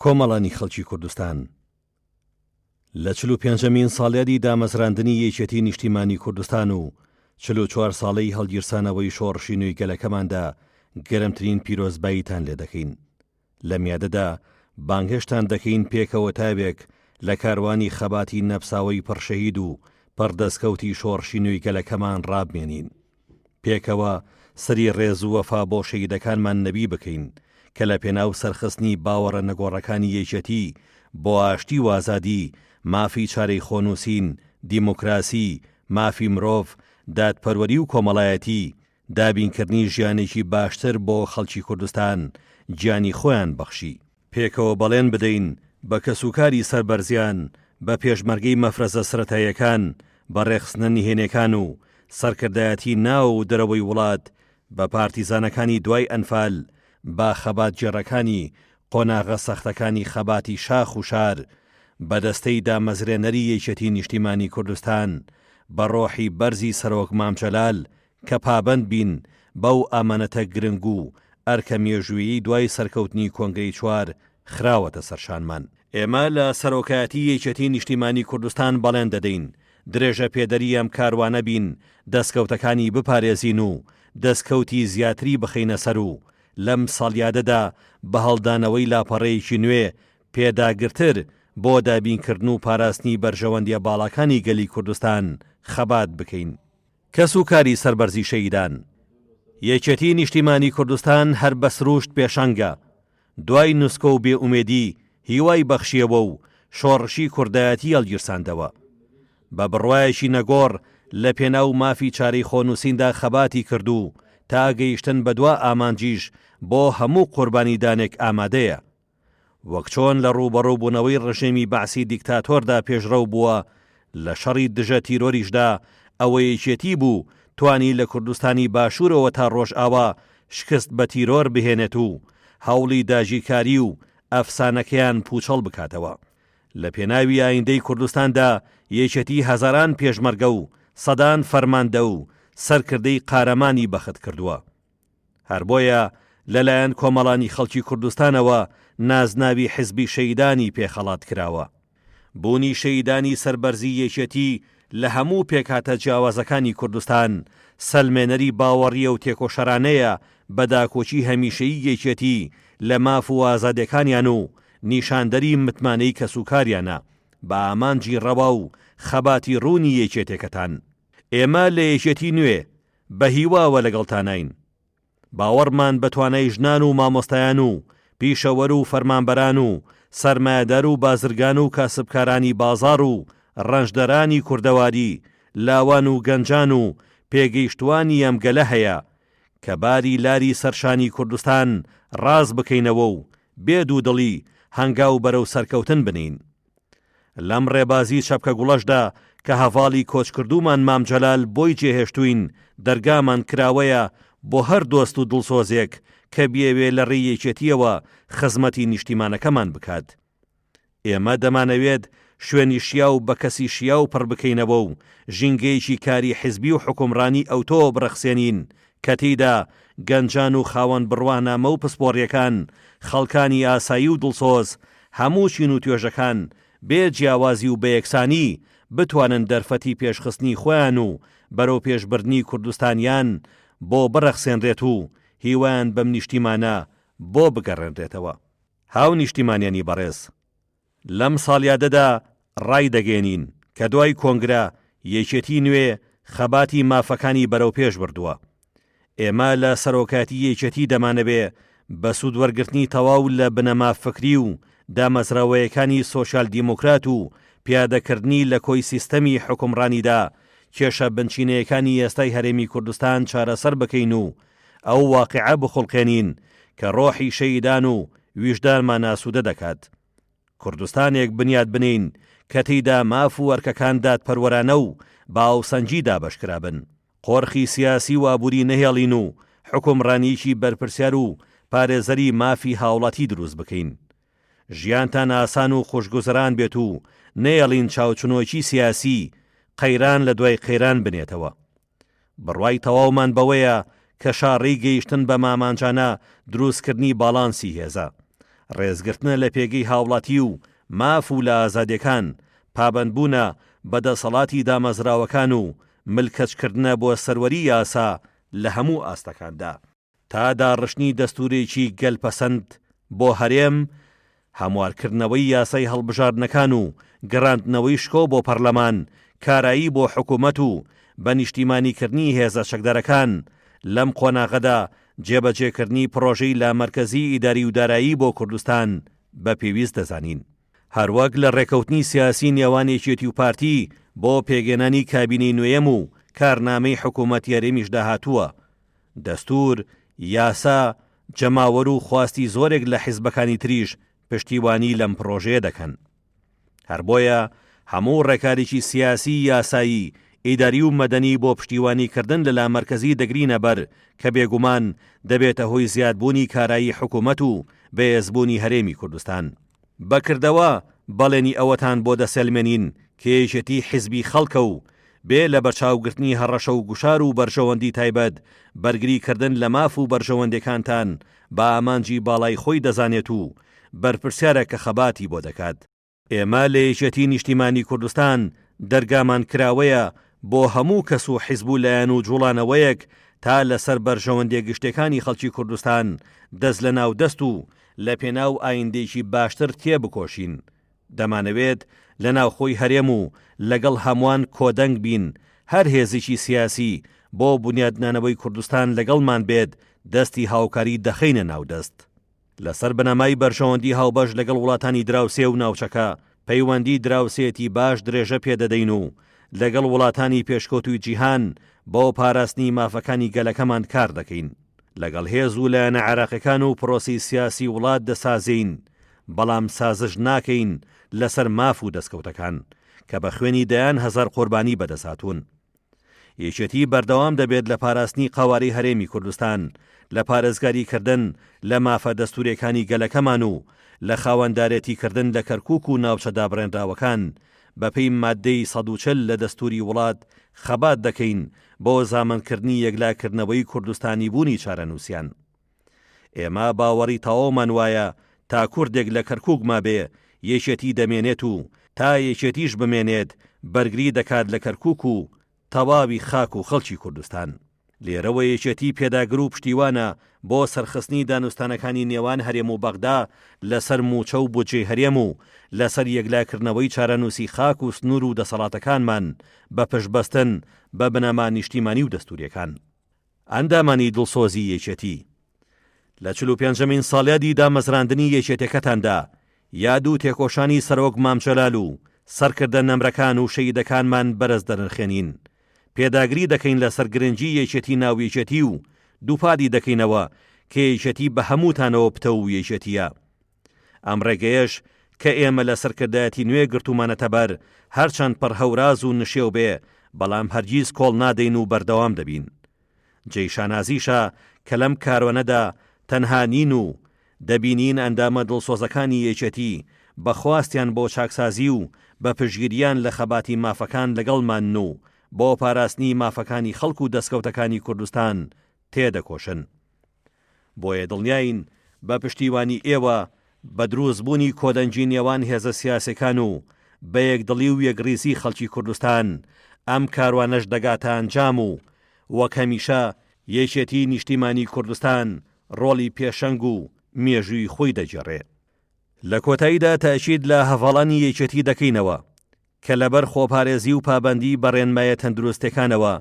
کۆمەڵانی خەڵکی کوردستان لە 45مین ساڵیادی دامەزراندنی یەکێتی نیشتیمانی کوردستان و 44 ساڵەی هەڵگیرسانەوەی شۆڕشی نوێی گەلەکەماندا گەرمترین پیرۆزباییتان لێ دەکەین. لە میادەدا بانگهێشتان دەکەین پێکەوە تاوێک لە کاروانی خەباتی نەفساوەی پڕشەهید و پەردەستکەوتی شۆڕشی نوێی گەلەکەمان ڕابمێنین. پێکەوە سەری ڕێز و وەفا بۆ شەهیدەکانمان نەبی بکەین کە لە پێناو سەرخستنی باوەڕە نەگۆڕەکانی یەکێتی بۆ ئاشتی و ئازادی، مافی چارەی خۆنووسین، دیموکراسی، مافی مرۆڤ، دادپەروەری و کۆمەڵایەتی، دابینکردنی ژیانێکی باشتر بۆ خەڵکی کوردستان گیانی خۆیان بەخشی. پێکەوە بەڵێن بدەین بە کەسوکاری سەربەرزیان، بە پێشمەرگەی مەفرەزە سرەتاییەکان، بە ڕێخستنە نهێنیەکان و سەرکردایەتی ناو و دەرەوەی وڵات، بە پارتیزانەکانی دوای ئەنفال، با خەبات جێڕەکانی قۆناغە سەختەکانی خەباتی شاخ و شار، بە دەستەی دامەزرێنەری یەکێتی نیشتیمانی کوردستان، بە ڕۆحی بەرزی سەرۆک مامجەلال کە پابەند بین بەو ئامانەتە گرنگ و ئەرکە مێژوویی دوای سەرکەوتنی کۆنگرەی 4 خراوەتە سەرشانمان. ئێمە لە سەرۆکایەتی یەکێتی نیشتیمانی کوردستان بەڵێن دەدەین درێژە پێدەری ئەم کاروانە بین، دەستکەوتەکانی بپارێزین و دەستکەوتی زیاتری بخەینە سەر و لەم ساڵیادەدا بە هەڵدانەوەی لاپەڕەیەکی نوێ پێداگرتر بۆ دابینکردن و پاراستنی بەرژەوەندیە باڵەکانی گەلی کوردستان خەبات بکەین. کەسوکاری سەربەرزی شەهیدان. یەکێتی نیشتیمانی کوردستان هەر بە سروشت پێشەنگە، دوای نوسکە و بێئومێدی هیوای بەخشیەوە و شۆڕشی کوردایەتی هەڵگیرساندەوە. بە بڕوایەکی نەگۆڕ لە پێناو مافی چارەی خۆنووسیندا خەباتی کردو تا گەیشتن بە دوا ئامانجیش بۆ هەموو قوربانیدانێک ئامادەیە. وەک چۆن لە ڕوبەڕووبوونەوەی ڕژێمی بەعسی دیکتاتۆردا پێشڕەو بووە، لە شەڕی دژە تیرۆریشدا ئەوە یەکێتی بوو توانی لە کوردستانی باشوورەوە تا ڕۆژ ئاوا شکست بە تیرۆر بهێنێت و هەوڵی داژیکاری و ئەفسانەکەیان پوچەڵ بکاتەوە. لە پێناوی ئایندەی کوردستاندا یەکێتی هەزاران پێشمەرگە و سەدان فەرماندە و سەرکردەی قارەمانی بەخت کردووە. هەر بۆیە لەلایەن کۆمەڵانی خەڵکی کوردستانەوە نازناوی حزبی شەیدانی پێخەڵات کراوە. بوونی شەیدانی سەربەرزی یەکێتی لە هەموو پێکهاتە جیاوازەکانی کوردستان سەلمێنەری باوەڕیە و تێکۆشەرانەیە بە داکۆچی هەمیشەیی یەکێتی لە ماف و ئازادەکانیان و نیشاندەری متمانەی کەسوکاریانە بە ئامانجی ڕەوا و خەباتی ڕوونی یەکێتێکەتان. ئێمە لە یەکێتی نوێ بە هیواوە لەگەڵتانین. باوەڕمان بە توانای ژنان و مامۆستایان و پیشەوەر و فەرمانبەران و سەرمایەدار و بازرگان و کاسبکارانی بازاڕ و ڕەنجدەرانی کوردەواری، لاوان و گەنجان و پێگەیشتوانی ئەم گەلە هەیە کە باری لاری سەرشانی کوردستان ڕاز بکەینەوە و بێد و دڵی هەنگاو بەرەو سەرکەوتن بنین. لەم ڕێبازی چەپکە گوڵەشدا کە هەڤاڵی کۆچکردومان مامجەلال بۆی جێهێشتوین دەرگامان کراوەیە بۆ هەر دۆست و دڵسۆزێک کە بیەوێ لە ڕێی یەکێتیەوە خزمەتی نیشتیمانەکەمان بکات. ئێمە دەمانەوێت شوێنی شیا و بە کەسی شیا و پڕ بکەینەوە و ژینگەیەکی کاری حیزبی و حکومڕانی ئەوتۆ بڕەخسێنین کە تێیدا گەنجان و خاوەن بڕوانامە و پسپۆڕیەکان، خەڵکانی ئاسایی و دڵسۆز، هەموو چین و توێژەکان بێ جیاوازی و بە یەکسانی بتوانن دەرفەتی پێشخستنی خۆیان و بەرەو پێشبردنی کوردستانیان بۆ بڕەخسێنرێت و هیوایان بەم نیشتیمانە بۆ بگەڕێنرێتەوە. هاو نیشتیمانیانی بەڕێز، لەم ساڵیادەدا ڕای دەگەێنین کە دوای کۆنگرە یەکێتی نوێ خەباتی مافەکانی بەرەو پێش بردووە. ئێمە لە سەرۆکاتی یەکێتی دەمانەوێ بە سوودوەرگرتنی تەواو لە بنەما فکری و دامەزراوەیەکانی سۆشیال دیموکرات و پیادەکردنی لە کۆی سیستەمی حکومڕانیدا کێشە بنچینەیەکانی ئێستای هەرێمی کوردستان چارەسەر بکەین و ئەو واقعە بخڵقێنین کە ڕۆحی شەیدان و ویژدانمان ئاسوودە دەکات. کوردستانێک بنیاد بنین کە تێیدا ماف و ئەرکەکان دادپەروەرانە و باوسەنجی دابەشکرابن، قۆرخی سیاسی و ئابووری نەهێڵین و حکومڕانیەکی بەرپرسیار و پارێزەری مافی هاوڵاتی دروست بکەین. ژیانتان ئاسان و خۆشگوزەران بێت و نەیەڵین چاوچنۆکی سیاسی قەیران لە دوای قەیران بنێتەوە. بڕوای تەواومان بەوەیە کە شاڕی گەیشتن بە مامانجانە دروستکردنی باڵانسی هێزە. ڕێزگرتنە لە پێگەی هاوڵاتی و ماف و لە ئازادیەکان، پابەندبوونە بەدەسەڵاتی دامەزراوەکان و ملکەچکردنە بۆ سەروەری یاسا لە هەموو ئاستەکاندا، تا داڕشتنی دەستورێکی گەلپەسەند بۆ هەرێم، هەموارکردنەوەی یاسای هەڵبژاردنەکان و گەڕاندنەوەی شکۆ بۆ پەرلەمان، کارایی بۆ حکوومەت و بە نیشتیمانیکردنی هێزە چەکدارەکان. لەم قۆناغەدا جێبەجێکردنی پرۆژەی لامەرکەزی ئیداری و دارایی بۆ کوردستان بە پێویست دەزانین. هەروەک لە ڕێکەوتنی سیاسی نێوان یەکێتی و پارتی بۆ پێگەێنانی کابینەی نوێیەم و کارنامەی حکوومەت یاریمیش داهاتووە. دەستور، یاسا، جەماوەر و خواستی زۆرێک لە حیزبەکانی تریش پشتیوانی لەم پرۆژەیە دەکەن. هەر بۆیە هەموو ڕێکاریی سیاسی، یاسایی، ئیداری و مەدەنی بۆ پشتیوانیکردن لە لامەرکەزی دەگرینە بەر کە بێگومان دەبێتە هۆی زیادبوونی کارایی حکوومەت و بەهێزبوونی هەرێمی کوردستان. بەکردەوە بەڵێنی ئەوەتان بۆ دەسەلمێنین کە یەکێتی حیزبی خەڵکە و بێ لە بەرچاوگرتنی هەڕەشە و گوشار و بەرژەوەندی تایبەت بەرگریکردن لە ماف و بەرژەوەندەکانتان بە ئامانجی باڵای خۆی دەزانێت و بەرپرسیارە کە خەباتی بۆ دەکات. ئێمە لە یەکێتی نیشتیمانی کوردستان دەرگامان کراوەیە بۆ هەموو کەس و حیزب و لایەن و جوڵانەوەیەک تا لەسەر بەرژەوەندێ گشتەکانی خەڵکی کوردستان دەست لە ناو دەست و لە پێناو ئایندێکی باشتر تێبکۆشین. دەمانەوێت لە ناوخۆی هەرێم و لەگەڵ هەمووان کۆدەنگ بین، هەر هێزێکی سیاسی بۆ بنیادنانەوەی کوردستان لەگەڵمان بێت، دەستی هاوکاری دەخینە ناو دەست. لەسەر بنەمای بەرژەوەندی هاوبەش لەگەڵ وڵاتانی دراوسێ و ناوچەکە پەیوەندی دراوسێتی باش درێژە پێدەدەین و لەگەڵ وڵاتانی پێشکەوتوی جیهان بۆ پاراستنی مافەکانی گەلەکەمان کار دەکەین. لەگەڵ هێز و لایەنە عێراقیەکان و پرۆسی سیاسی وڵات دەسازین، بەڵام سازش ناکەین لەسەر ماف و دەستکەوتەکان کە بە خوێنی دەیان هەزار قوربانی بەدەساتون. یەکێتی بەردەوام دەبێت لە پاراستنی قاواری هەرێمی کوردستان، لە پارێزگاریکردن لە مافە دەستوریەکانی گەلەکەمان و لە خاوەندارێتیکردن لە کەرکووک و ناوچە دابڕێنراوەکان بەپێی مادەی 140 لە دەستوری وڵات خەبات دەکەین بۆ زامنکردنی یەکلاکردنەوەی کوردستانی بوونی چارەنووسیان. ئێمە باوەڕی تەواومان وایە تا کوردێک لە کەرکووک ما بێ یەکێتی دەمێنێت و تا یەکێتیش بمێنێت بەرگری دەکات لە کەرکووک و تەواوی خاک و خەڵکی کوردستان. لێرەوە یەکێتی پێداگر و پشتیوانە بۆ سەرخستنی دانوستانەکانی نێوان هەرێم و بەغدا لەسەر موچە و بودجێ هەرێم و لەسەر یەکلاکردنەوەی چارەنووسی خاک و سنوور و دەسەڵاتەکانمان بە پشتبەستن بە بنەما نیشتیمانی و دەستوریەکان. ئەندامانی دڵسۆزی یەکێتی لە 45مین ساڵیادی دامەزراندنی یەکێتەکەتاندا یاد و تێکۆشانی سەرۆک مامجەلال و سەرکردە نەمرەکان و شەیدەکانمان بەرز دەنرخێنین. پێداگری دەکەین لە سەرگرنگی یەکێتی ناویەکێتی و دووپادی دەکەینەوە کە یەکێتی بە هەمووتانەوە پتە و یەکێتیە. ئەم ڕێگەیەش کە ئێمە لە سەرکردایەتی نوێ گرتومانەتە بەر هەرچەند پڕهەوراز و نشێو بێ، بەڵام هەرگیز کۆڵ نادەین و بەردەوام دەبین. جێیشانازیشە کە لەم کارۆنەدا تەنها نین و دەبینین ئەندامە دڵسۆزەکانی یەکێتی بە خواستیان بۆ چاکسازی و بە پشگیریان لە خەباتی مافەکان لەگەڵمان و بۆ پاراستنی مافەکانی خەڵک و دەستکەوتەکانی کوردستان تێدەکۆشن. بۆیە دڵنیاین بە پشتیوانی ئێوە بە دروستبوونی کۆدەنجی نێوان هێزە سیاسەکان و بە یەکدڵی و یەکریزی خەڵکی کوردستان ئەم کاروانەش دەگاتە ئەنجام و وەک هەمیشە یەکێتی نیشتیمانی کوردستان ڕۆڵی پێشەنگ و مێژووی خۆی دەجێڕێت. لە کۆتاییدا تاکید لە هەڤاڵانی یەکێتی دەکەینەوە کە لەبەر خۆپارێزی و پابەندی بەڕێنمایە تەندروستەکانەوە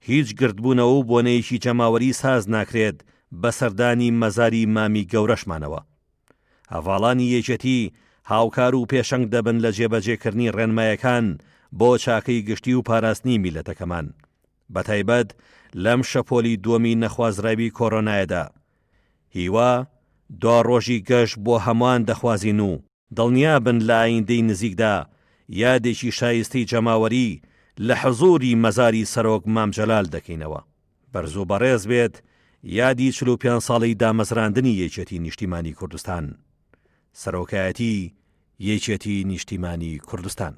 هیچ گردبوونەوە و بۆنەیەکی جەماوەری ساز ناکرێت بە سەردانی مەزاری مامی گەورەشمانەوە. هەڤاڵانی یەکێتی هاوکار و پێشەنگ دەبن لە جێبەجێکردنی ڕێنمایەکان بۆ چاکەی گشتی و پاراستنی میلەتەکەمان، بەتایبەت لەم شەپۆلی دووەمی نەخوازراوی کۆڕۆنایەدا. هیوا دوا ڕۆژی گەشت بۆ هەمووان دەخوازین و دڵنیا بن لە ئایندەی نزیکدا یادێکی شایستەی جەماوەری لە حزوری مەزاری سەرۆک مامجەلال دەکەینەوە. بەرزوو بەڕێز بێت یادی 45 ساڵی دامەزراندنی یەکێتی نیشتیمانی کوردستان. سەرۆکایەتی یەکێتی نیشتیمانی کوردستان.